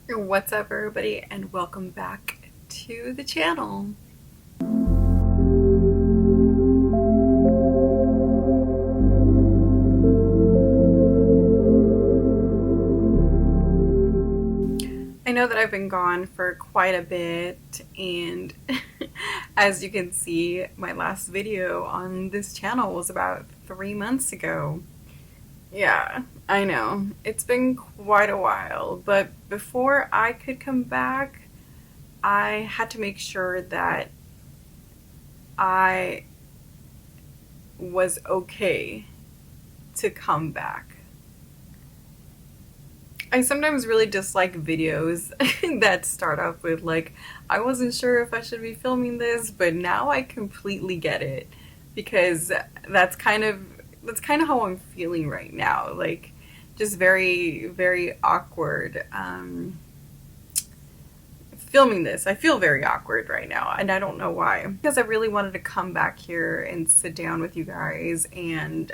What's up, everybody, and welcome back to the channel. I know that I've been gone for quite a bit, and as you can see, my last video on this channel was about 3 months ago. Yeah, I know. It's been quite a while, but before I could come back, I had to make sure that I was okay to come back. I sometimes really dislike videos that start off with like, I wasn't sure if I should be filming this, but now I completely get it because that's kind of how I'm feeling right now. Like, just very, very awkward. Filming this, I feel very awkward right now, and I don't know why. Because I really wanted to come back here and sit down with you guys and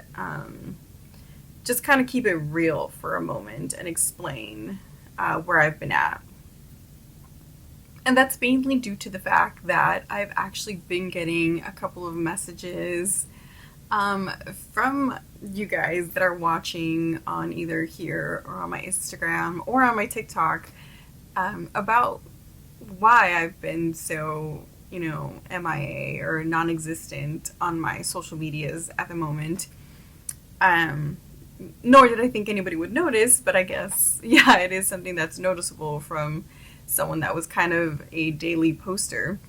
just kind of keep it real for a moment and explain where I've been at. And that's mainly due to the fact that I've actually been getting a couple of messages from you guys that are watching on either here or on my Instagram or on my TikTok about why I've been so, MIA or non-existent on my social medias at the moment. Nor did I think anybody would notice, but I guess, yeah, it is something that's noticeable from someone that was kind of a daily poster.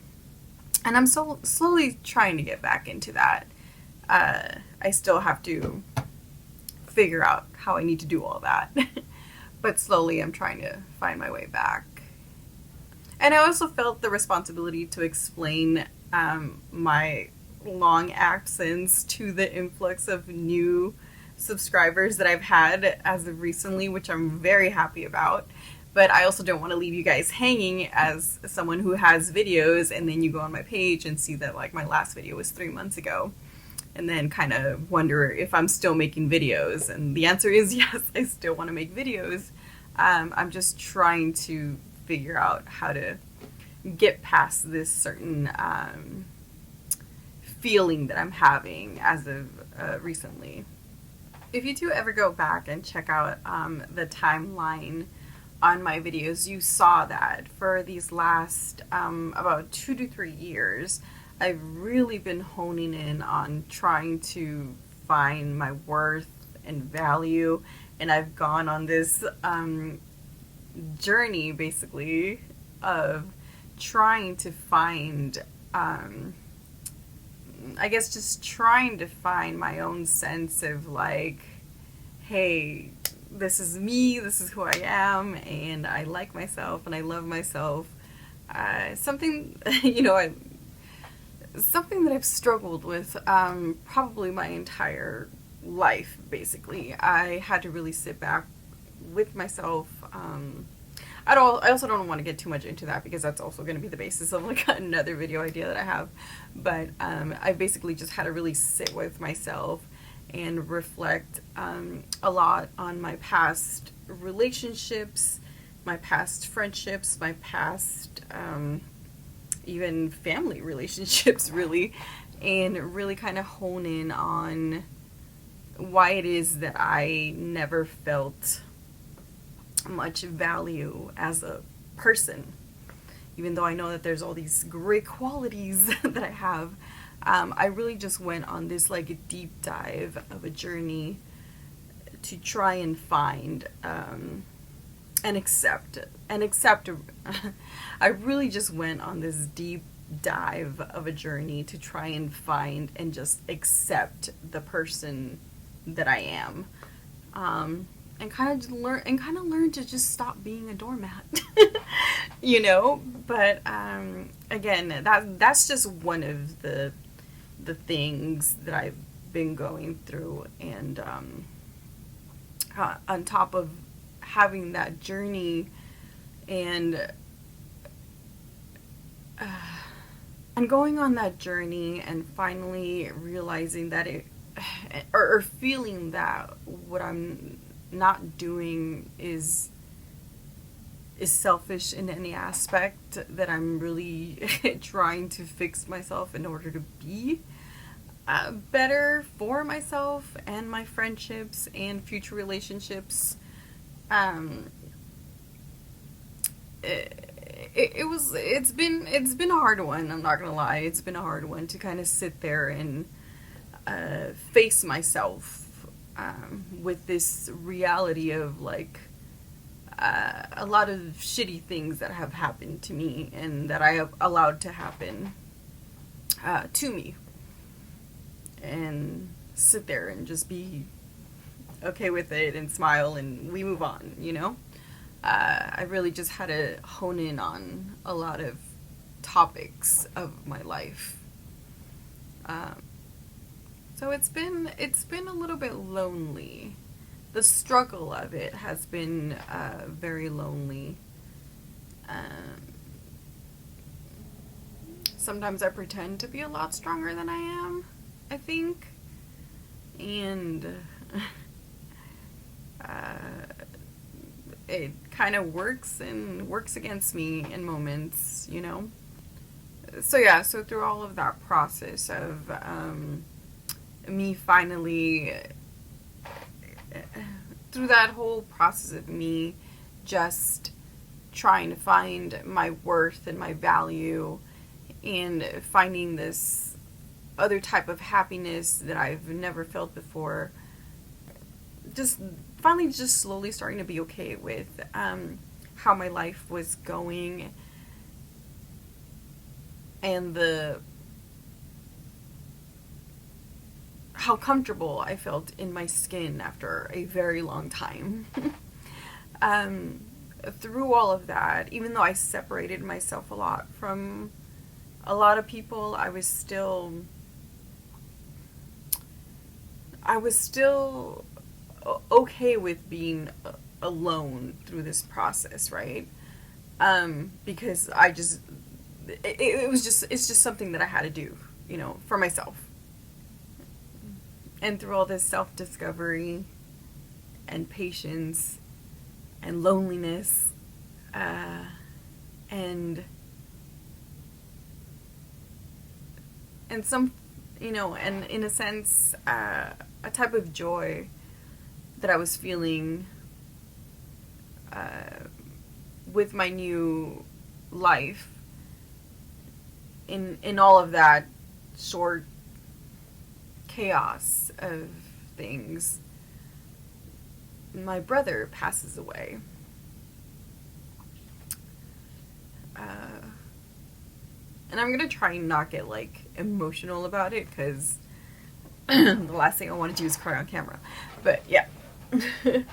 And I'm so slowly trying to get back into that. I still have to figure out how I need to do all that. But slowly I'm trying to find my way back. And I also felt the responsibility to explain my long absence to the influx of new subscribers that I've had as of recently, which I'm very happy about. But I also don't want to leave you guys hanging as someone who has videos and then you go on my page and see that like my last video was 3 months ago and then kind of wonder if I'm still making videos. And the answer is yes, I still want to make videos. I'm just trying to figure out how to get past this certain feeling that I'm having as of recently. If you do ever go back and check out the timeline on my videos, you saw that for these last about 2 to 3 years, I've really been honing in on trying to find my worth and value, and I've gone on this journey basically of trying to find I guess just trying to find my own sense of like, hey, this is me, this is who I am, and I like myself and I love myself. Something, something that I've struggled with probably my entire life, basically. I had to really sit back with myself. I also don't want to get too much into that because that's also going to be the basis of like another video idea that I have. But I basically just had to really sit with myself and reflect a lot on my past relationships, my past friendships, my past even family relationships, really, and really kind of hone in on why it is that I never felt much value as a person, even though I know that there's all these great qualities that I have. I really just went on this like a deep dive of a journey to try and find and accept I really just went on this deep dive of a journey to try and find and just accept the person that I am. And kind of learn to just stop being a doormat. But again, that's just one of the things that I've been going through, and on top of having that journey and going on that journey and finally realizing that or feeling that what I'm not doing is is selfish in any aspect, that I'm really trying to fix myself in order to be better for myself and my friendships and future relationships. Um, it's been a hard one. I'm not gonna lie. It's been a hard one to kind of sit there and face myself with this reality of like a lot of shitty things that have happened to me and that I have allowed to happen to me, and sit there and just be okay with it and smile and we move on, you know? I really just had to hone in on a lot of topics of my life. Um, so it's been a little bit lonely. The struggle of it has been very lonely. Um, Sometimes I pretend to be a lot stronger than I am, I think, and uh, it kind of works and works against me in moments, you know? So yeah, so through all of that process of me finally, through that whole process of me just trying to find my worth and my value and finding this other type of happiness that I've never felt before, just finally just slowly starting to be okay with how my life was going and how comfortable I felt in my skin after a very long time. Through all of that, even though I separated myself a lot from a lot of people, I was still okay with being alone through this process, right? Because it's just something that I had to do, you know, for myself. And through all this self-discovery and patience and loneliness, and some, you know, and in a sense, a type of joy that I was feeling with my new life, in all of that short chaos of things, my brother passes away. And I'm gonna try and not get like emotional about it, because the last thing I want to do is cry on camera. But yeah. So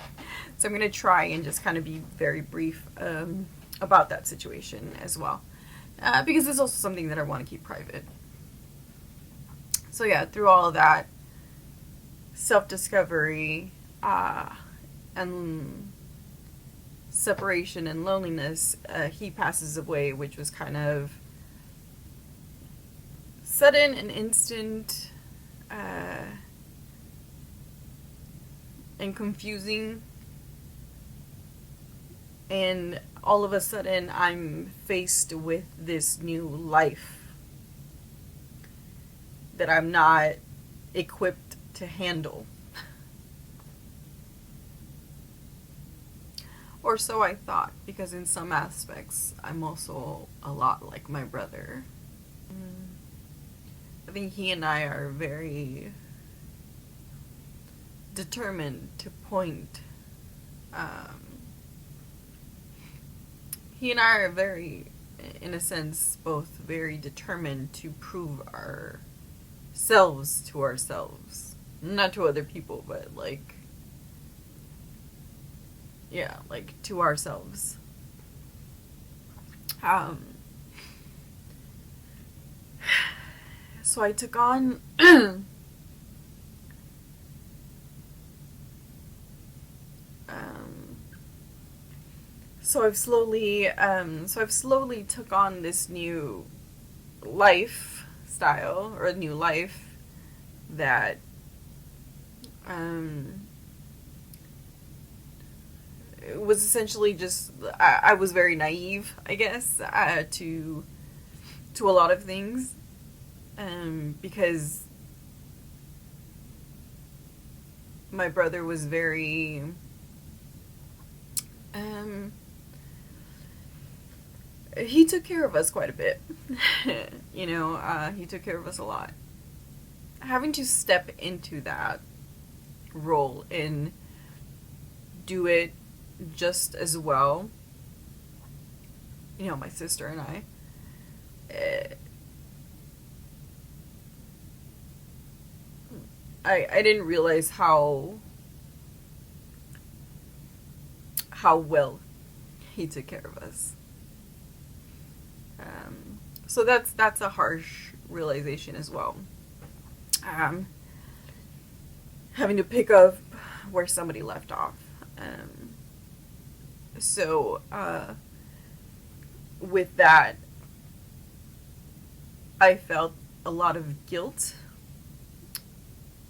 I'm gonna try and just kind of be very brief about that situation as well, because it's also something that I want to keep private. So yeah, through all of that self-discovery and separation and loneliness, he passes away, which was kind of sudden and instant and confusing. And all of a sudden, I'm faced with this new life that I'm not equipped to handle. Or so I thought, because in some aspects, I'm also a lot like my brother. I think he and I are very determined to point. He and I are very, in a sense, both very determined to prove ourselves to ourselves. Not to other people, but like, yeah, like to ourselves. So I took on so I've slowly took on this new lifestyle, or a new life that it was essentially just I was very naive, I guess, to a lot of things, because my brother was very he took care of us quite a bit. He took care of us a lot. Having to step into that role and do it just as well, my sister and I didn't realize how well he took care of us. So that's a harsh realization as well. Having to pick up where somebody left off. So with that, I felt a lot of guilt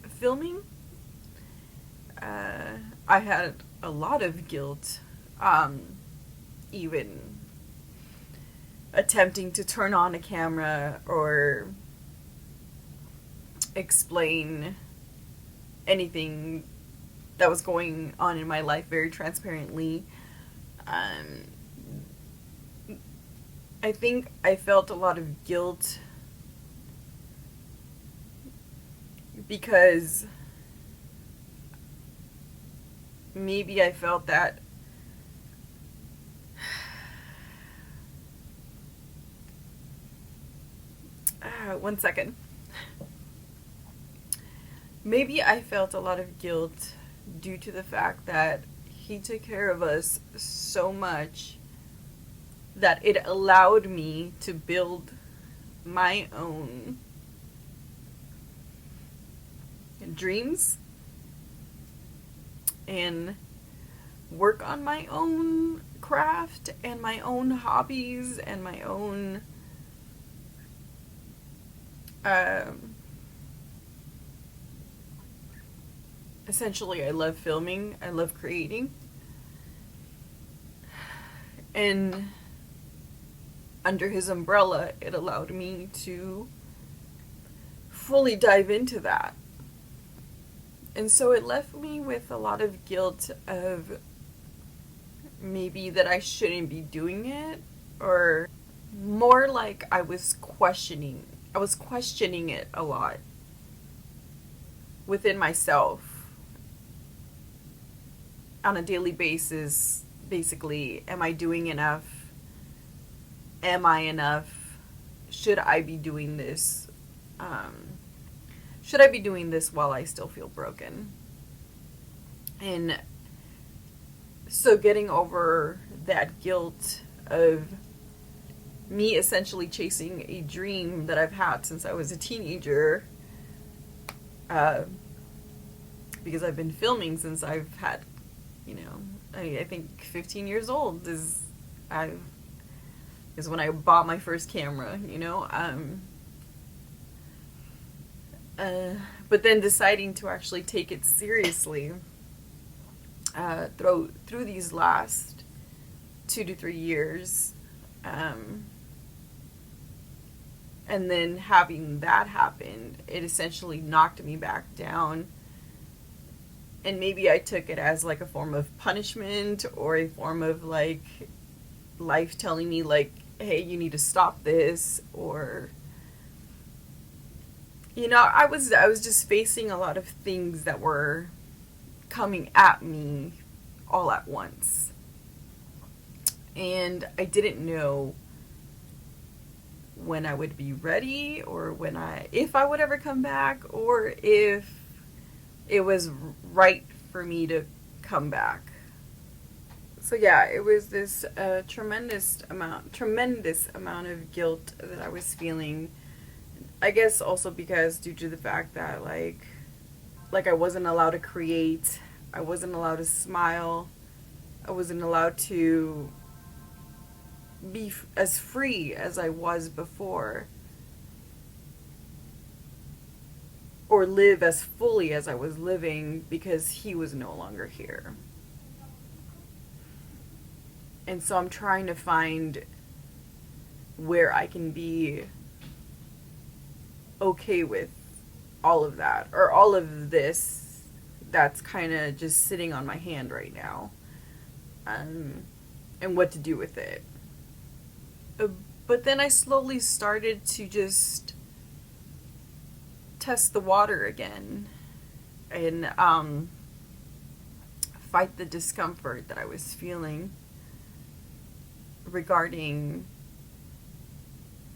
filming. I had a lot of guilt even attempting to turn on a camera or explain anything that was going on in my life very transparently. I think I felt a lot of guilt because maybe I felt that one second. Maybe I felt a lot of guilt due to the fact that he took care of us so much that it allowed me to build my own dreams and work on my own craft and my own hobbies and my own essentially, I love filming, I love creating, and under his umbrella it allowed me to fully dive into that. And so it left me with a lot of guilt of maybe that I shouldn't be doing it, or more like I was questioning it a lot within myself on a daily basis. Basically, am I doing enough? Am I enough? Should I be doing this? Should I be doing this while I still feel broken? And so getting over that guilt of me essentially chasing a dream that I've had since I was a teenager, because I've been filming since I've had, I think 15 years old is when I bought my first camera, but then deciding to actually take it seriously through these last 2 to 3 years, and then having that happen, it essentially knocked me back down. And maybe I took it as like a form of punishment or a form of like life telling me like, hey, you need to stop this, or I was just facing a lot of things that were coming at me all at once. And I didn't know when I would be ready, or if I would ever come back, or if it was right for me to come back. So yeah, it was this tremendous amount of guilt that I was feeling. I guess also because due to the fact that like I wasn't allowed to create, I wasn't allowed to smile, I wasn't allowed to be as free as I was before, or live as fully as I was living, because he was no longer here. And so I'm trying to find where I can be okay with all of that, or all of this that's kind of just sitting on my hand right now, um, and what to do with it. Uh, but then I slowly started to just test the water again, and fight the discomfort that I was feeling regarding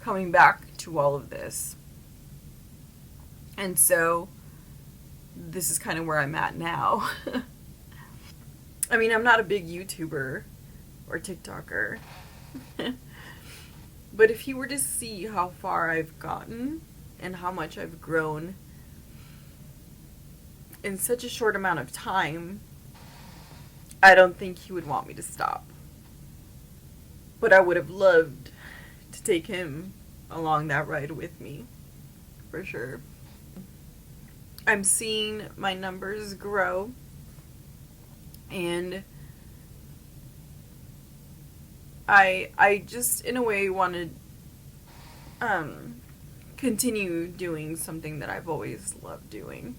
coming back to all of this. And so this is kind of where I'm at now. I mean, I'm not a big YouTuber or TikToker. But if you were to see how far I've gotten and how much I've grown in such a short amount of time, I don't think he would want me to stop. But I would have loved to take him along that ride with me, for sure. I'm seeing my numbers grow, and I just in a way wanted continue doing something that I've always loved doing,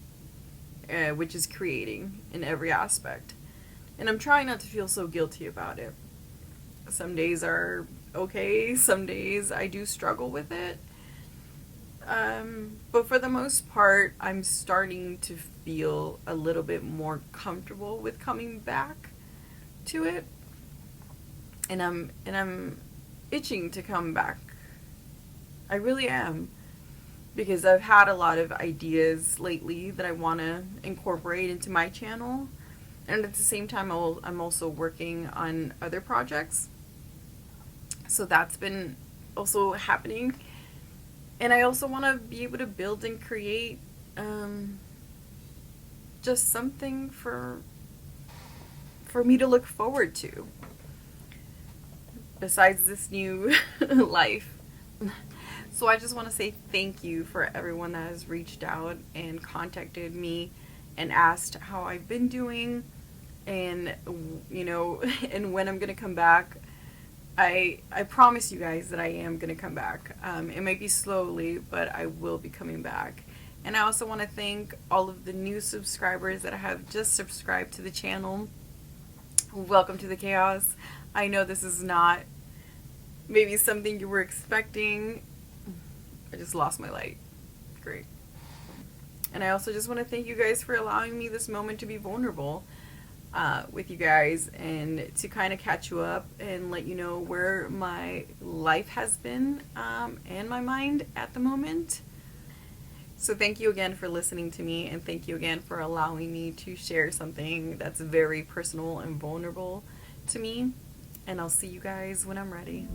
which is creating in every aspect. And I'm trying not to feel so guilty about it. Some days are okay, some days I do struggle with it. But for the most part, I'm starting to feel a little bit more comfortable with coming back to it. And I'm itching to come back. I really am, because I've had a lot of ideas lately that I want to incorporate into my channel. And at the same time, I'm also working on other projects. So that's been also happening. And I also want to be able to build and create just something for me to look forward to besides this new life. So I just want to say thank you for everyone that has reached out and contacted me and asked how I've been doing, and and when I'm going to come back. I promise you guys that I am going to come back. It might be slowly, but I will be coming back. And I also want to thank all of the new subscribers that have just subscribed to the channel. Welcome to the chaos. I know this is not maybe something you were expecting. I just lost my light. Great. And I also just want to thank you guys for allowing me this moment to be vulnerable with you guys, and to kind of catch you up and let you know where my life has been and my mind at the moment. So thank you again for listening to me, and thank you again for allowing me to share something that's very personal and vulnerable to me. And I'll see you guys when I'm ready.